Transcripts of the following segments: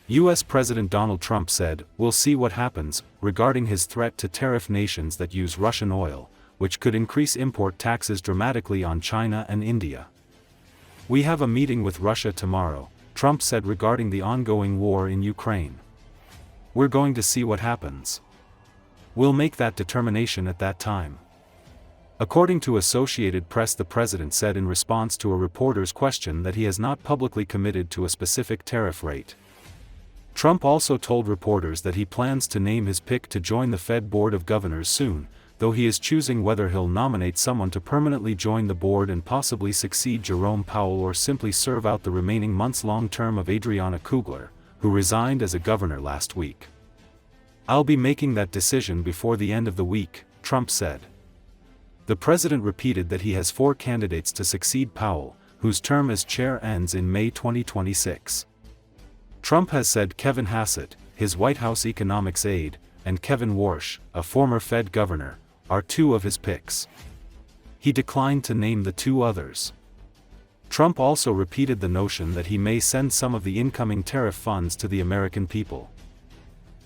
U.S. President Donald Trump said, "We'll see what happens," regarding his threat to tariff nations that use Russian oil, which could increase import taxes dramatically on China and India. "We have a meeting with Russia tomorrow," Trump said regarding the ongoing war in Ukraine. "We're going to see what happens. We'll make that determination at that time." According to Associated Press, the president said in response to a reporter's question that he has not publicly committed to a specific tariff rate. Trump also told reporters that he plans to name his pick to join the Fed Board of Governors soon, though he is choosing whether he'll nominate someone to permanently join the board and possibly succeed Jerome Powell or simply serve out the remaining months-long term of Adriana Kugler, who resigned as a governor last week. "I'll be making that decision before the end of the week," Trump said. The president repeated that he has 4 candidates to succeed Powell, whose term as chair ends in May 2026. Trump has said Kevin Hassett, his White House economics aide, and Kevin Warsh, a former Fed governor, are 2 of his picks. He declined to name the 2 others. Trump also repeated the notion that he may send some of the incoming tariff funds to the American people.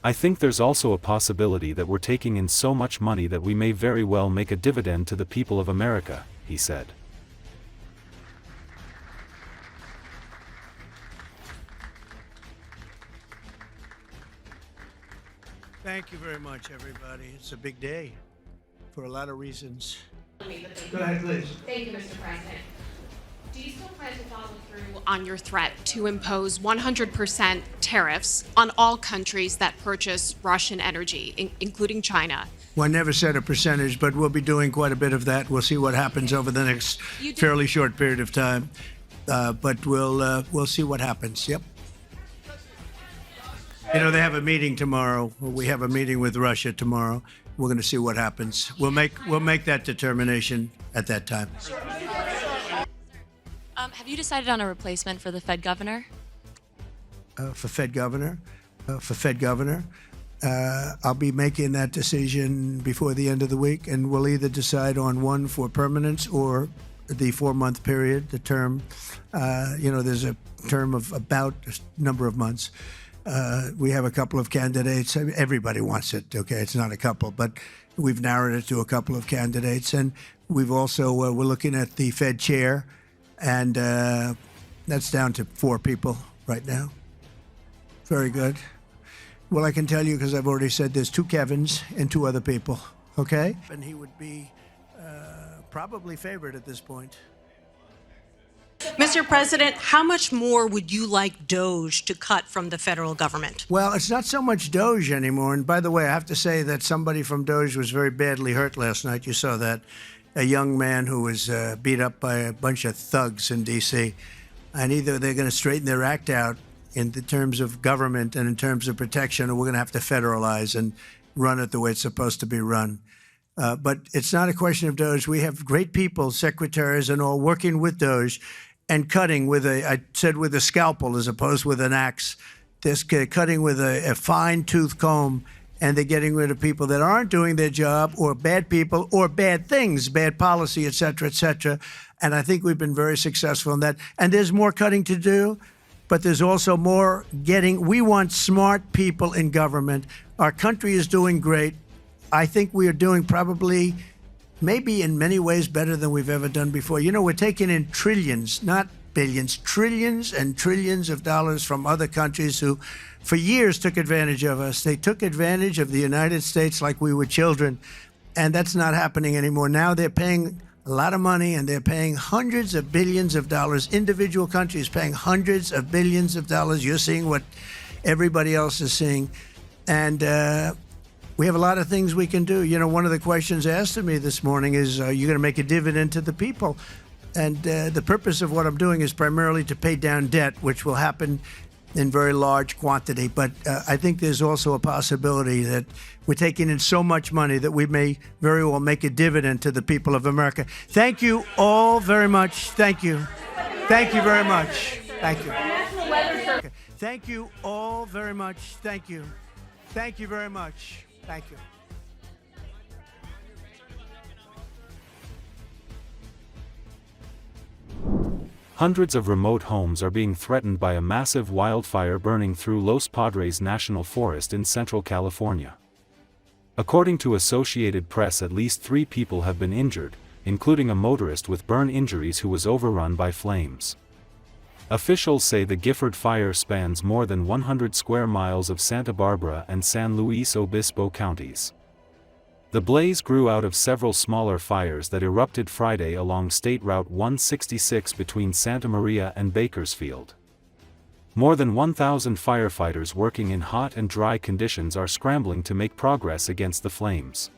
"I think there's also a possibility that we're taking in so much money that we may very well make a dividend to the people of America," he said. Thank you very much, everybody. It's a big day for a lot of reasons. Go ahead, please. Thank you, Mr. President. Do you still plan to follow through on your threat to impose 100% tariffs on all countries that purchase Russian energy, including China? Well, I never said a percentage, but we'll be doing quite a bit of that. We'll see what happens over the next fairly short period of time. But we'll see what happens. Yep. You know, they have a meeting tomorrow. We have a meeting with Russia tomorrow. We're going to see what happens. We'll make that determination at that time. Have you decided on a replacement for the Fed governor? For Fed governor? I'll be making that decision before the end of the week, and we'll either decide on one for permanence or the 4-month period, the term. There's a term of about a number of months. We have a couple of candidates. Everybody wants it, okay? It's not a couple, but we've narrowed it to a couple of candidates. And we've also, we're looking at the Fed chair, and that's down to 4 people right now. Very good. Well, I can tell you, because I've already said there's 2 Kevins and 2 other people, okay? And he would be probably favored at this point. Mr. President, how much more would you like DOGE to cut from the federal government? Well, it's not so much DOGE anymore. And by the way, I have to say that somebody from DOGE was very badly hurt last night. You saw that. A young man who was beat up by a bunch of thugs in D.C. And either they're going to straighten their act out in the terms of government and in terms of protection, or we're going to have to federalize and run it the way it's supposed to be run. But it's not a question of DOGE. We have great people, secretaries and all, working with DOGE and cutting with I said with a scalpel as opposed with an axe. They're cutting with a fine-tooth comb, and they're getting rid of people that aren't doing their job, or bad people, or bad things, bad policy, et cetera, et cetera. And I think we've been very successful in that. And there's more cutting to do, but there's also more getting. We want smart people in government. Our country is doing great. I think we are doing probably, maybe in many ways, better than we've ever done before. You know, we're taking in trillions, not billions, trillions and trillions of dollars from other countries who, for years, took advantage of us. They took advantage of the United States like we were children, and that's not happening anymore. Now they're paying a lot of money, and they're paying hundreds of billions of dollars. Individual countries paying hundreds of billions of dollars. You're seeing what everybody else is seeing. And we have a lot of things we can do. You know, one of the questions asked of me this morning is, are you going to make a dividend to the people? And the purpose of what I'm doing is primarily to pay down debt, which will happen in very large quantity. But I think there's also a possibility that we're taking in so much money that we may very well make a dividend to the people of America. Thank you all very much. Thank you. Thank you very much. Thank you. Thank you all very much. Thank you. Thank you very much. Thank you. Hundreds of remote homes are being threatened by a massive wildfire burning through Los Padres National Forest in central California. According to Associated Press, at least 3 people have been injured, including a motorist with burn injuries who was overrun by flames. Officials say the Gifford fire spans more than 100 square miles of Santa Barbara and San Luis Obispo counties. The blaze grew out of several smaller fires that erupted Friday along State Route 166 between Santa Maria and Bakersfield. More than 1,000 firefighters working in hot and dry conditions are scrambling to make progress against the flames.